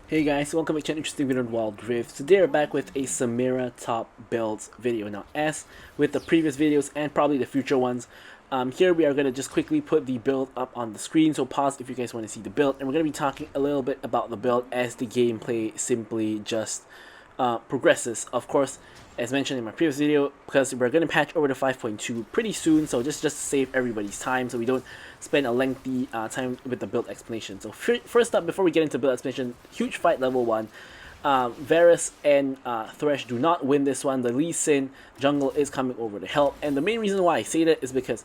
Hey guys, welcome back to an interesting video on Wild Rift. Today we're back with a Samira top builds video. Now, as with the previous videos and probably the future ones, here we are going to just quickly put the build up on the screen, so pause if you guys want to see the build, and we're going to be talking a little bit about the build as the gameplay simply just progresses. Of course, as mentioned in my previous video, because we're going to patch over to 5.2 pretty soon, so just to save everybody's time so we don't spend a lengthy time with the build explanation. So first up, before we get into build explanation, huge fight level 1. Varus and Thresh do not win this one. The Lee Sin jungle is coming over to help, and the main reason why I say that is because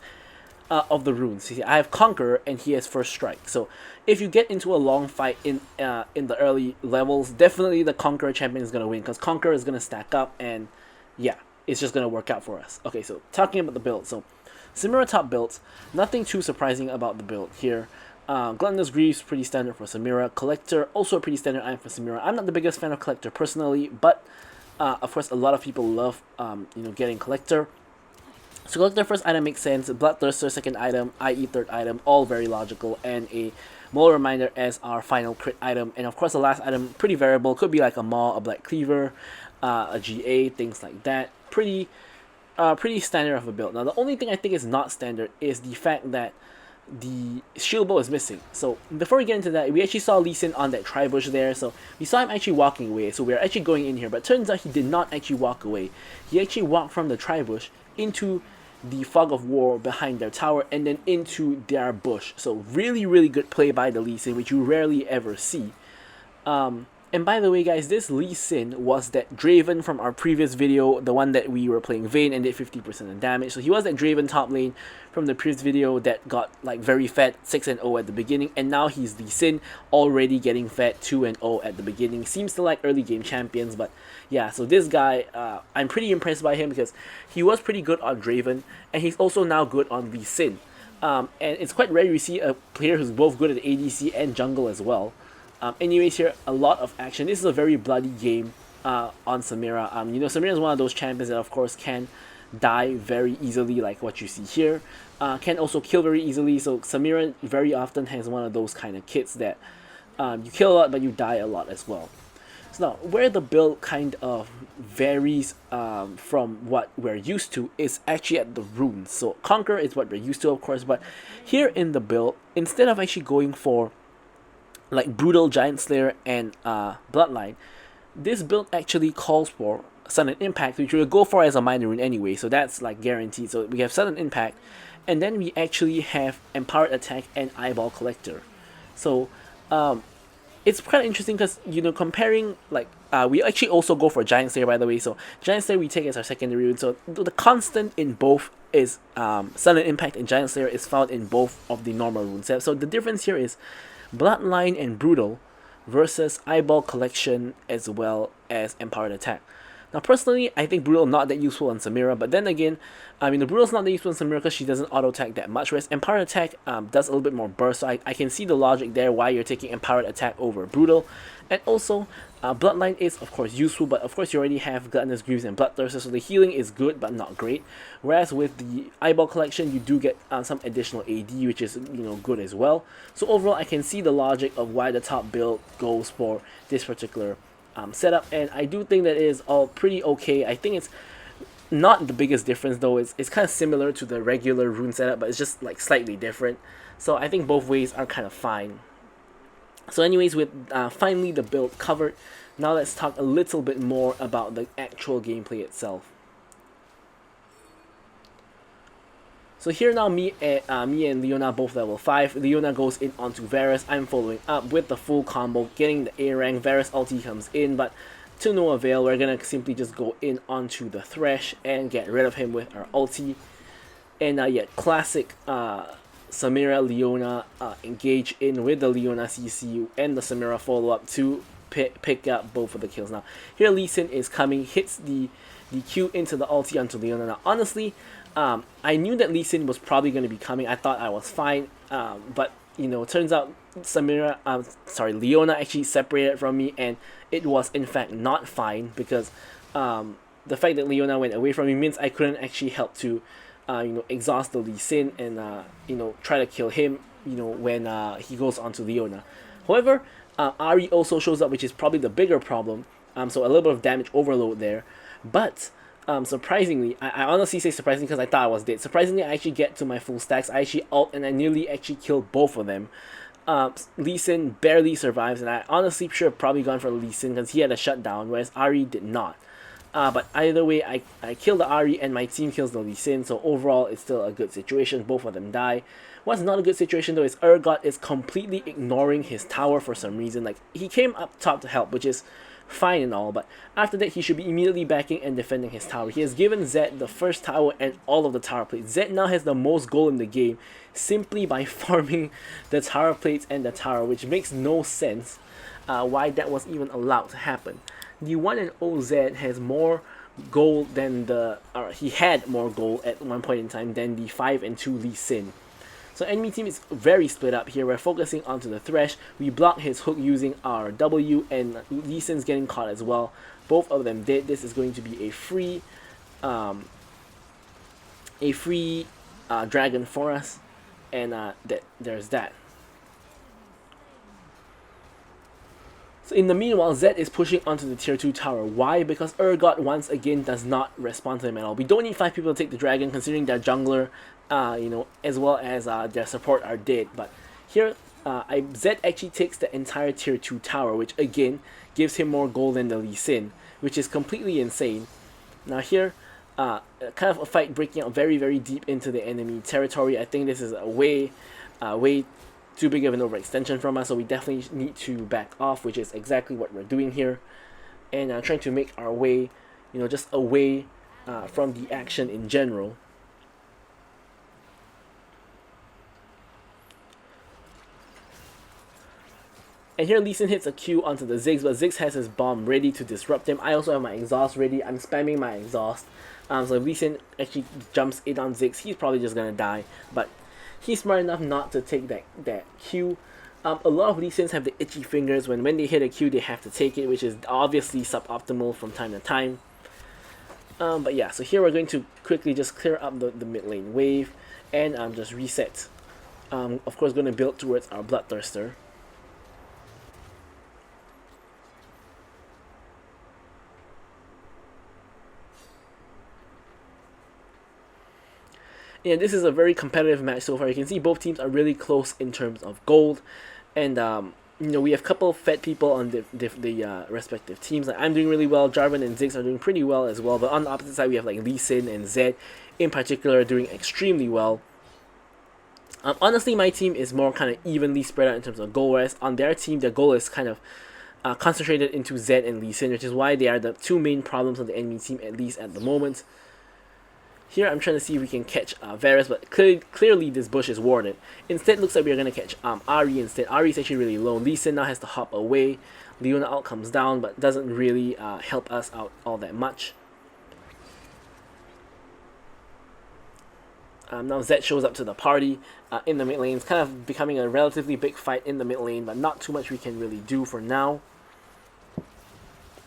of the runes. You see, I have Conqueror and he has First Strike. So if you get into a long fight in the early levels, definitely the Conqueror champion is gonna win because Conqueror is gonna stack up, and yeah, it's just gonna work out for us. Okay, so talking about the build, so Samira top builds, nothing too surprising about the build here. Gluttonous Greaves, pretty standard for Samira. Collector, also a pretty standard item for Samira. I'm not the biggest fan of Collector personally, but of course a lot of people love getting Collector. So Collector first item makes sense, Bloodthirster second item, IE third item, all very logical, and a Mole Reminder as our final crit item. And of course the last item, pretty variable, could be like a Maw, a Black Cleaver, a GA, things like that. Pretty standard of a build. Now the only thing I think is not standard is the fact that the shield bow is missing. So before we get into that, we actually saw Lee Sin on that tri-bush there, so we saw him actually walking away, so we're actually going in here, but turns out he did not actually walk away. He actually walked from the tri-bush into the fog of war behind their tower and then into their bush. So really good play by the Lee Sin, which you rarely ever see. And by the way guys, this Lee Sin was that Draven from our previous video, the one that we were playing Vayne and did 50% of damage. So he was that Draven top lane from the previous video that got like very fat 6-0 at the beginning, and now he's Lee Sin already getting fat 2-0 at the beginning. Seems to like early game champions, but yeah, so this guy, I'm pretty impressed by him because he was pretty good on Draven and he's also now good on Lee Sin. And it's quite rare you see a player who's both good at ADC and jungle as well. Anyways, here, a lot of action. This is a very bloody game on Samira. Samira is one of those champions that, of course, can die very easily, like what you see here. Can also kill very easily, so Samira very often has one of those kind of kits that you kill a lot, but you die a lot as well. So now, where the build kind of varies from what we're used to is actually at the runes. So Conquer is what we're used to, of course, but here in the build, instead of actually going for like Brutal, Giant Slayer, and Bloodline, this build actually calls for Sudden Impact, which we'll go for as a minor rune anyway, so that's like guaranteed. So we have Sudden Impact, and then we actually have Empowered Attack and Eyeball Collector. So it's kind of interesting because, comparing, like, we actually also go for Giant Slayer, by the way. So Giant Slayer we take as our secondary rune, so the constant in both is Sudden Impact, and Giant Slayer is found in both of the normal rune sets. So the difference here is Bloodline and Brutal versus Eyeball Collection as well as Empowered Attack. Now personally, I think Brutal not that useful on Samira, but then again, the Brutal's not that useful on Samira because she doesn't auto attack that much, whereas Empowered Attack does a little bit more burst, so I can see the logic there why you're taking Empowered Attack over Brutal. And also, Bloodline is of course useful, but of course you already have Gluttonous Greaves and Bloodthirster, so the healing is good but not great. Whereas with the Eyeball Collection, you do get some additional AD, which is good as well. So overall, I can see the logic of why the top build goes for this particular setup, and I do think that it is all pretty okay. I think it's not the biggest difference though. It's kind of similar to the regular rune setup, but it's just like slightly different. So I think both ways are kind of fine. So anyways, with finally the build covered, now let's talk a little bit more about the actual gameplay itself. So here now, me and Leona both level 5. Leona goes in onto Varus. I'm following up with the full combo, getting the A rank. Varus ulti comes in, but to no avail. We're gonna simply just go in onto the Thresh and get rid of him with our ulti. And yeah, classic Samira Leona engage in with the Leona CC and the Samira follow up to pick up both of the kills. Now here Lee Sin is coming, hits the Q into the ulti onto Leona. Now honestly, I knew that Lee Sin was probably going to be coming. I thought I was fine, but it turns out Leona actually separated from me, and it was in fact not fine because the fact that Leona went away from me means I couldn't actually help to exhaust the Lee Sin and try to kill him when he goes onto Leona. However, Ari also shows up, which is probably the bigger problem. So a little bit of damage overload there. But surprisingly, I honestly say surprisingly because I thought I was dead. Surprisingly, I actually get to my full stacks. I actually ult and I nearly actually killed both of them. Lee Sin barely survives, and I honestly should have probably gone for Lee Sin because he had a shutdown, whereas Ari did not. But either way, I kill the Ari and my team kills the Lee Sin, so overall it's still a good situation. Both of them die. What's not a good situation though is Urgot is completely ignoring his tower for some reason. Like, he came up top to help, which is fine and all, but after that he should be immediately backing and defending his tower. He has given Zed the first tower and all of the tower plates. Zed now has the most gold in the game simply by farming the tower plates and the tower, which makes no sense why that was even allowed to happen. The 1 and 0 Zed has more gold than he had more gold at one point in time than the 5 and 2 Lee Sin. So enemy team is very split up here. We're focusing onto the Thresh. We block his hook using our W, and Lee Sin's getting caught as well. Both of them dead. This is going to be a free dragon for us, and there's that. So in the meanwhile, Zed is pushing onto the tier 2 tower. Why? Because Urgot once again does not respond to him at all. We don't need 5 people to take the dragon considering their jungler, as well as their support are dead. But here, Zed actually takes the entire tier 2 tower, which again gives him more gold than the Lee Sin, which is completely insane. Now here, kind of a fight breaking out very, very deep into the enemy territory. I think this is a way too big of an overextension from us, so we definitely need to back off, which is exactly what we're doing here, and trying to make our way, just away from the action in general. And here Lee Sin hits a Q onto the Ziggs, but Ziggs has his bomb ready to disrupt him. I also have my exhaust ready. I'm spamming my exhaust. So if Lee Sin actually jumps in on Ziggs, he's probably just gonna die. But he's smart enough not to take that Q. A lot of Lee Sins have the itchy fingers. When they hit a Q, they have to take it, which is obviously suboptimal from time to time. But yeah, so here we're going to quickly just clear up the mid lane wave and just reset. Of course, going to build towards our Bloodthirster. Yeah, this is a very competitive match so far. You can see both teams are really close in terms of gold, and we have a couple of fed people on the respective teams. Like, I'm doing really well. Jarvan and Ziggs are doing pretty well as well. But on the opposite side, we have like Lee Sin and Zed in particular doing extremely well. Honestly, my team is more kind of evenly spread out in terms of goal, whereas on their team, their goal is kind of concentrated into Zed and Lee Sin, which is why they are the two main problems of the enemy team, at least at the moment. Here I'm trying to see if we can catch Varus, but clearly this bush is warded. Instead, it looks like we're going to catch Ari instead. Ari is actually really low. Lee Sin now has to hop away. Leona ult comes down, but doesn't really help us out all that much. Now Zed shows up to the party in the mid lane. It's kind of becoming a relatively big fight in the mid lane, but not too much we can really do for now.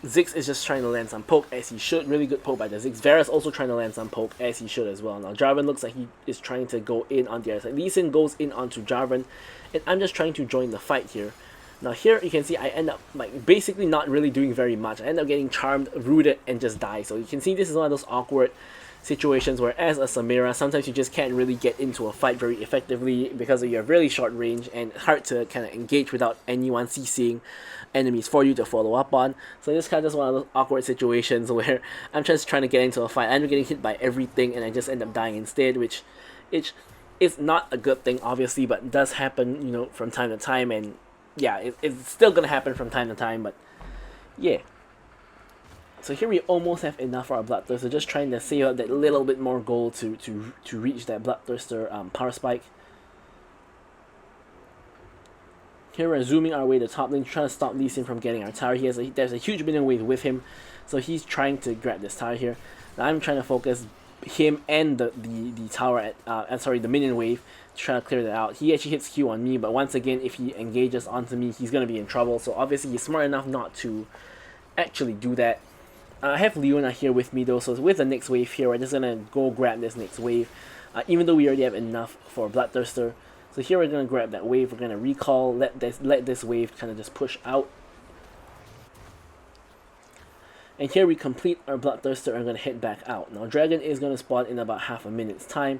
Ziggs is just trying to land some poke as he should. Really good poke by the Ziggs. Varus also trying to land some poke as he should as well. Now Jarvan looks like he is trying to go in on the other side. Lee Sin goes in onto Jarvan, and I'm just trying to join the fight here. Now here you can see I end up like basically not really doing very much. I end up getting charmed, rooted, and just die. So you can see this is one of those awkward situations where as a Samira, sometimes you just can't really get into a fight very effectively because of your really short range and hard to kind of engage without anyone CCing enemies for you to follow up on. So this kind of just one of those awkward situations where I'm just trying to get into a fight. I'm getting hit by everything and I just end up dying instead, which is not a good thing obviously, but it does happen, from time to time, and yeah, it's still gonna happen from time to time, but yeah. So here we almost have enough for our Bloodthirster, just trying to save up that little bit more gold to reach that Bloodthirster power spike. Here we're zooming our way to top lane, trying to stop Lee Sin from getting our tower. There's a huge minion wave with him, so he's trying to grab this tower here. Now I'm trying to focus him and the tower the minion wave to try to clear that out. He actually hits Q on me, but once again, if he engages onto me, he's gonna be in trouble. So obviously he's smart enough not to actually do that. I have Leona here with me though, so with the next wave here, we're just gonna go grab this next wave, even though we already have enough for Bloodthirster. So here we're going to grab that wave, we're going to recall, let this wave kind of just push out. And here we complete our Bloodthirster and are going to head back out. Now Dragon is going to spawn in about half a minute's time.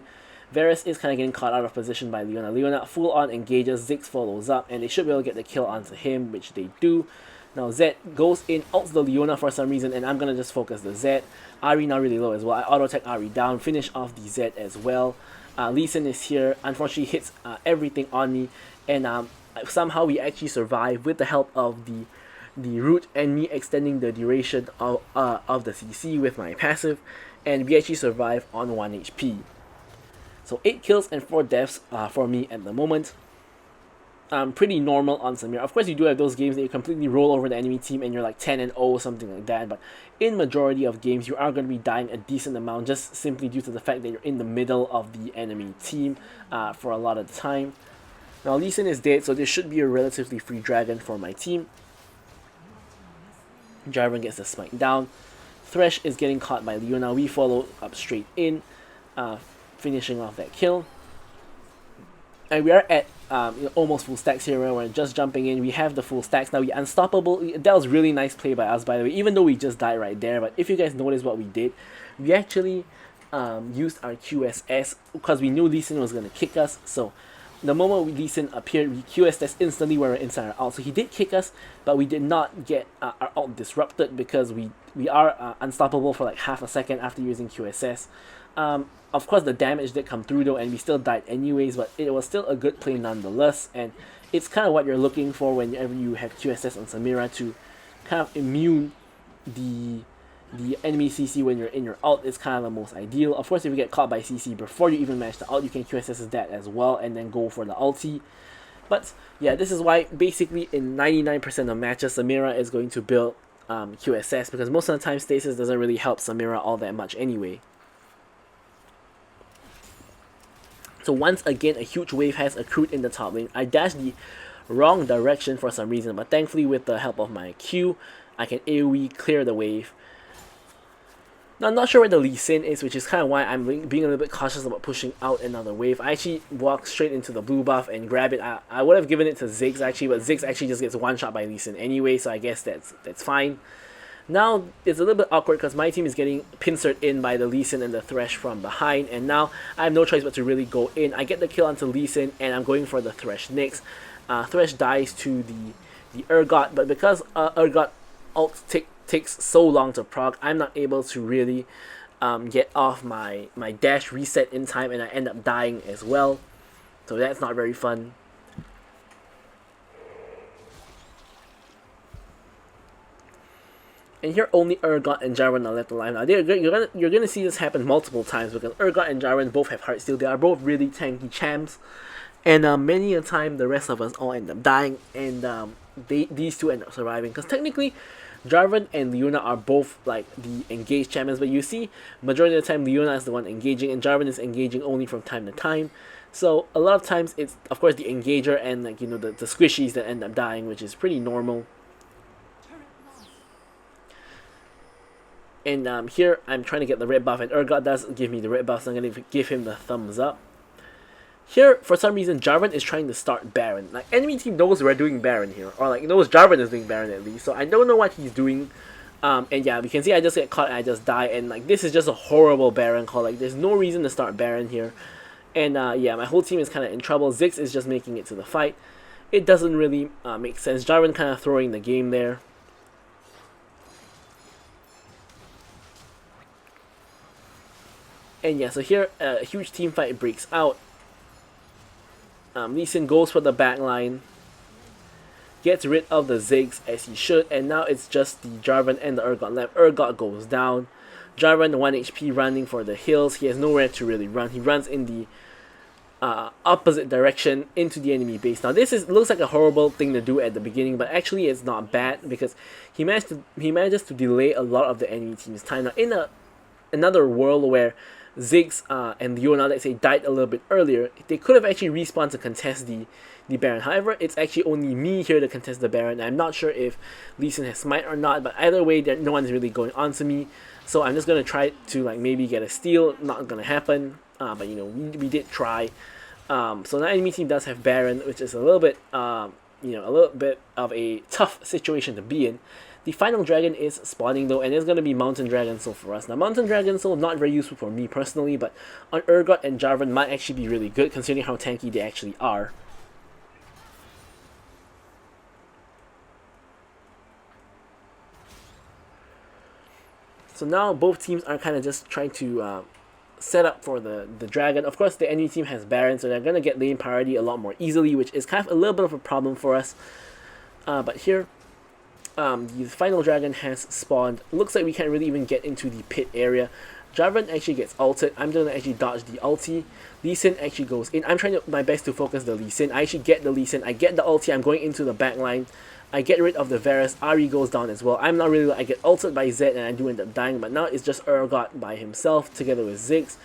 Varus is kind of getting caught out of position by Leona. Leona full on engages, Ziggs follows up, and they should be able to get the kill onto him, which they do. Now Zed goes in, ults the Leona for some reason, and I'm going to just focus the Zed. Ahri now really low as well. I auto-attack Ahri down, finish off the Zed as well. Lee Sin is here, unfortunately hits everything on me, and somehow we actually survive with the help of the root and me extending the duration of the CC with my passive, and we actually survive on 1 HP. So 8 kills and 4 deaths for me at the moment. Pretty normal on Samira. Of course you do have those games that you completely roll over the enemy team and you're like 10-0 or something like that, but in majority of games you are going to be dying a decent amount just simply due to the fact that you're in the middle of the enemy team for a lot of the time. Now Lee Sin is dead, so this should be a relatively free dragon for my team. Jarvan gets the smite down. Thresh is getting caught by Leona. We follow up straight in, finishing off that kill. And we are at almost full stacks here, where we're just jumping in. We have the full stacks now. We unstoppable. That was really nice play by us, by the way, even though we just died right there. But if you guys notice what we did, we actually used our QSS because we knew Lee Sin was going to kick us. So the moment Lee Sin appeared, we QSS instantly when we were inside our ult. So he did kick us, but we did not get our ult disrupted because we are unstoppable for like half a second after using QSS. Of course the damage did come through though, and we still died anyways, but it was still a good play nonetheless, and it's kind of what you're looking for whenever you have QSS on Samira, to kind of immune the enemy CC when you're in your ult is kind of the most ideal. Of course if you get caught by CC before you even manage the ult, you can QSS that as well and then go for the ulti. But yeah, this is why basically in 99% of matches Samira is going to build QSS, because most of the time stasis doesn't really help Samira all that much anyway. So once again, a huge wave has accrued in the top lane. I dashed the wrong direction for some reason, but thankfully with the help of my Q, I can AoE clear the wave. Now I'm not sure where the Lee Sin is, which is kind of why I'm being a little bit cautious about pushing out another wave. I actually walked straight into the blue buff and grab it. I would have given it to Ziggs actually, but Ziggs actually just gets one shot by Lee Sin anyway, so I guess that's fine. Now it's a little bit awkward because my team is getting pincered in by the Lee Sin and the Thresh from behind, and now I have no choice but to really go in. I get the kill onto Lee Sin and I'm going for the Thresh next. Thresh dies to the Urgot, but because Urgot ult takes so long to proc, I'm not able to really get off my dash reset in time, and I end up dying as well. So that's not very fun. And here only Urgot and Jarvan are left alive. Now you're gonna see this happen multiple times because Urgot and Jarvan both have Heartsteel. They are both really tanky champs, and many a time the rest of us all end up dying, and these two end up surviving. Because technically, Jarvan and Leona are both like the engaged champions, but you see, majority of the time Leona is the one engaging, and Jarvan is engaging only from time to time. So a lot of times it's of course the engager and like the squishies that end up dying, which is pretty normal. And here I'm trying to get the red buff, and Urgot does give me the red buff, so I'm going to give him the thumbs up. Here, for some reason, Jarvan is trying to start Baron. Like, enemy team knows we're doing Baron here, or like knows Jarvan is doing Baron at least, so I don't know what he's doing. And yeah, we can see I just get caught and I just die, and like this is just a horrible Baron call. Like, there's no reason to start Baron here. And yeah, my whole team is kind of in trouble. Ziggs is just making it to the fight. It doesn't really make sense. Jarvan kind of throwing the game there. And yeah, so here a huge team fight breaks out. Lee Sin goes for the backline, gets rid of the Ziggs as he should, and now it's just the Jarvan and the Urgot left. Urgot goes down. Jarvan 1 HP running for the hills. He has nowhere to really run. He runs in the opposite direction into the enemy base. Now this looks like a horrible thing to do at the beginning, but actually it's not bad because he manages to delay a lot of the enemy team's time. Now in another world where Ziggs and Leona, let's say, died a little bit earlier, they could have actually respawned to contest the Baron. However, it's actually only me here to contest the Baron. I'm not sure if Lee Sin has smite or not, but either way, no one's really going on to me. So I'm just going to try to like maybe get a steal. Not going to happen, but we did try. So now enemy team does have Baron, which is a little bit, a little bit of a tough situation to be in. The final dragon is spawning though, and it's going to be Mountain Dragon Soul for us. Now Mountain Dragon Soul, not very useful for me personally, but on Urgot and Jarvan might actually be really good considering how tanky they actually are. So now both teams are kind of just trying to set up for the dragon. Of course, the enemy team has Baron, so they're going to get lane priority a lot more easily, which is kind of a little bit of a problem for us. But here, the final dragon has spawned. Looks like we can't really even get into the pit area. Jarvan actually gets ulted. I'm going to actually dodge the ulti. Lee Sin actually goes in. I'm trying my best to focus the Lee Sin. I actually get the Lee Sin. I get the ulti. I'm going into the back line. I get rid of the Varus. Ahri goes down as well. I'm not really... I get ulted by Zed and I do end up dying. But now it's just Urgot by himself together with Ziggs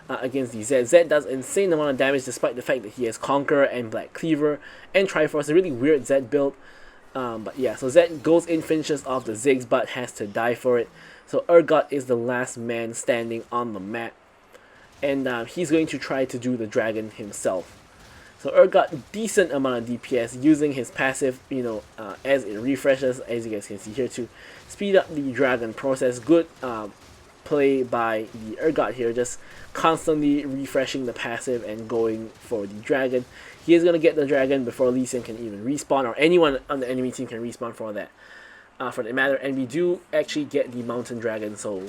against the Zed. Zed does insane amount of damage despite the fact that he has Conqueror and Black Cleaver and Triforce. A really weird Zed build. But yeah, so Zed goes in, finishes off the Ziggs, but has to die for it. So Urgot is the last man standing on the map. And he's going to try to do the dragon himself. So Urgot, decent amount of DPS using his passive, as it refreshes, as you guys can see here, to speed up the dragon process. Good play by the Urgot here, just constantly refreshing the passive and going for the dragon. He is going to get the dragon before Lee Sin can even respawn, or anyone on the enemy team can respawn for that matter. And we do actually get the Mountain Dragon Soul.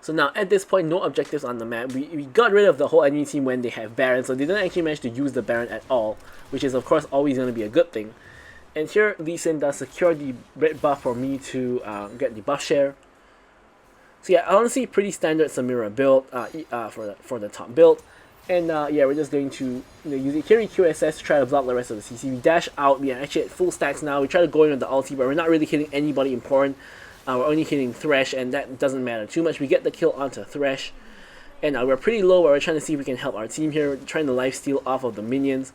So now at this point, no objectives on the map. We got rid of the whole enemy team when they have Baron, so they didn't actually manage to use the Baron at all, which is of course always going to be a good thing. And here Lee Sin does secure the red buff for me to get the buff share. So yeah, honestly, pretty standard Samira build for the top build. And yeah, we're just going to use the carry QSS to try to block the rest of the CC. We dash out. We are actually at full stacks now. We try to go in with the ulti, but we're not really hitting anybody important. We're only hitting Thresh, and that doesn't matter too much. We get the kill onto Thresh. And we're pretty low, but we're trying to see if we can help our team here. We're trying to lifesteal off of the minions.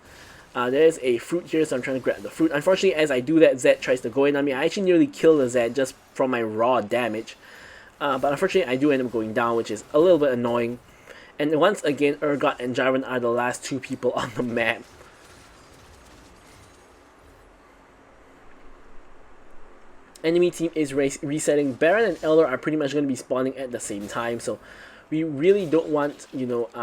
There's a fruit here, so I'm trying to grab the fruit. Unfortunately, as I do that, Zed tries to go in on me. I actually nearly kill the Zed just from my raw damage. But unfortunately, I do end up going down, which is a little bit annoying. And once again, Urgot and Jarvan are the last two people on the map. Enemy team is resetting. Baron and Elder are pretty much going to be spawning at the same time, so we really don't want,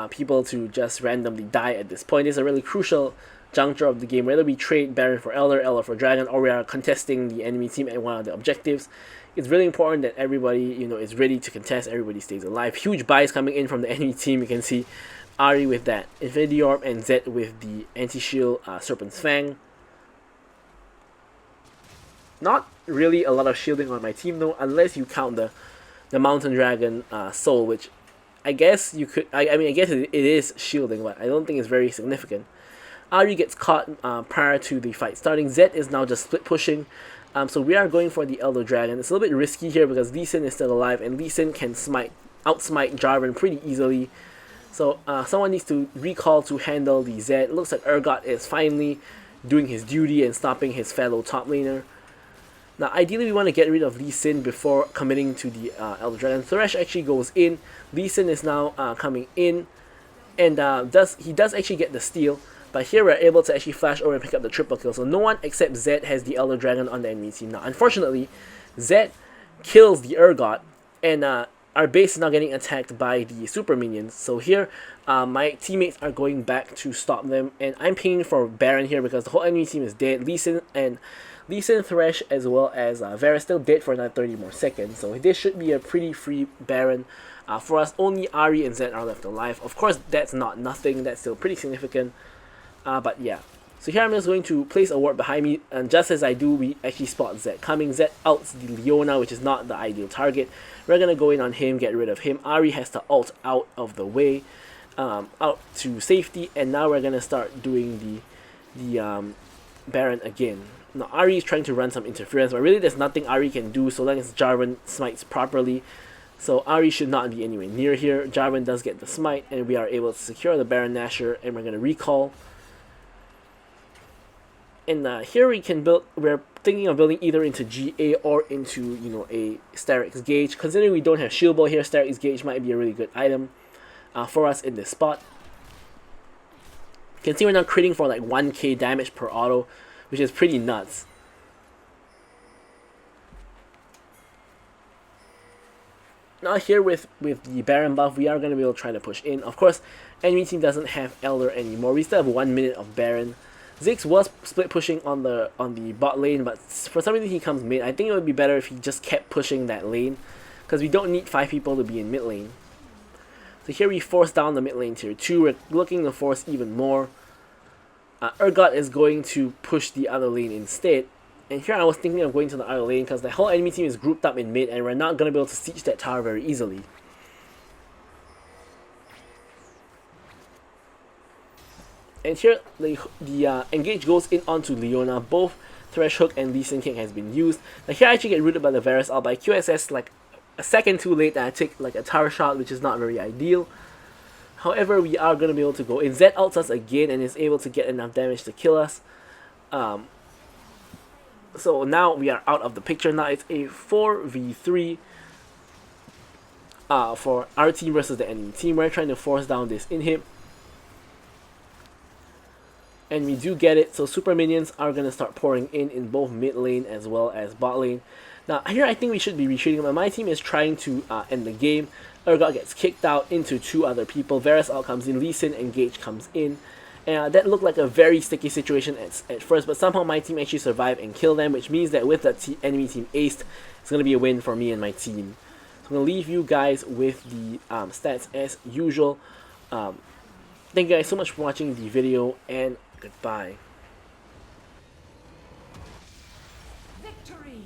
people to just randomly die at this point. It's a really crucial juncture of the game. Whether we trade Baron for Elder, Elder for Dragon, or we are contesting the enemy team at one of the objectives, it's really important that everybody, is ready to contest. Everybody stays alive. Huge buys coming in from the enemy team. You can see Ahri with that Infinity Orb and Zed with the Anti-Shield Serpent's Fang. Not really a lot of shielding on my team though, unless you count the Mountain Dragon Soul, which I guess you could. I mean, I guess it is shielding, but I don't think it's very significant. Ahri gets caught prior to the fight starting. Zed is now just split pushing. So we are going for the Elder Dragon. It's a little bit risky here because Lee Sin is still alive, and Lee Sin can outsmite Jarvan pretty easily. So someone needs to recall to handle the Zed. It looks like Urgot is finally doing his duty and stopping his fellow top laner. Now, ideally, we want to get rid of Lee Sin before committing to the Elder Dragon. Thresh actually goes in. Lee Sin is now coming in, and he does actually get the steal. But here we're able to actually flash over and pick up the triple kill. So no one except Zed has the Elder Dragon on the enemy team. Now, unfortunately, Zed kills the Urgot, and our base is now getting attacked by the super minions. So here, my teammates are going back to stop them, and I'm pinging for Baron here because the whole enemy team is dead. Lee Sin, Thresh, as well as Varus still dead for another 30 more seconds. So this should be a pretty free Baron. For us, only Ahri and Zed are left alive. Of course, that's not nothing. That's still pretty significant. But yeah. So here I'm just going to place a ward behind me. And just as I do, we actually spot Zed coming. Zed outs the Leona, which is not the ideal target. We're going to go in on him, get rid of him. Ahri has to ult out of the way. Out to safety. And now we're going to start doing the Baron again. Now Ahri is trying to run some interference, but really there's nothing Ahri can do so long as Jarvan smites properly. So Ahri should not be anywhere near here. Jarvan does get the smite, and we are able to secure the Baron Nashor, and we're going to recall. And here we can build, we're thinking of building either into GA or into, a Sterix Gauge. Considering we don't have Shield Ball here, Sterix Gauge might be a really good item. for us in this spot. You can see we're now critting for like 1k damage per auto, which is pretty nuts. Now here with the Baron buff, we are going to be able to try to push in. Of course, enemy team doesn't have Elder anymore. We still have 1 minute of Baron. Ziggs was split pushing on the bot lane, but for some reason he comes mid. I think it would be better if he just kept pushing that lane, because we don't need 5 people to be in mid lane. So here we force down the mid lane tier 2. We're looking to force even more. Urgot is going to push the other lane instead. And here I was thinking of going to the other lane because the whole enemy team is grouped up in mid and we're not going to be able to siege that tower very easily. And here the engage goes in onto Leona. Both Thresh Hook and Lee Sin King has been used. Now here I actually get rooted by the Varus out by QSS like a second too late, and I take like a tower shot, which is not very ideal. However, we are going to be able to go in. Zed outs us again and is able to get enough damage to kill us. So now we are out of the picture. Now it's a 4v3 for our team versus the enemy team. We're trying to force down this inhib. And we do get it, so super minions are going to start pouring in both mid lane as well as bot lane. Now here I think we should be retreating, but my team is trying to end the game. Urgot gets kicked out into 2 other people. Varus out comes in, Lee Sin Engage comes in. And that looked like a very sticky situation at first, but somehow my team actually survived and killed them, which means that with the enemy team aced, it's going to be a win for me and my team. So I'm going to leave you guys with the stats as usual. Thank you guys so much for watching the video, and goodbye. Victory!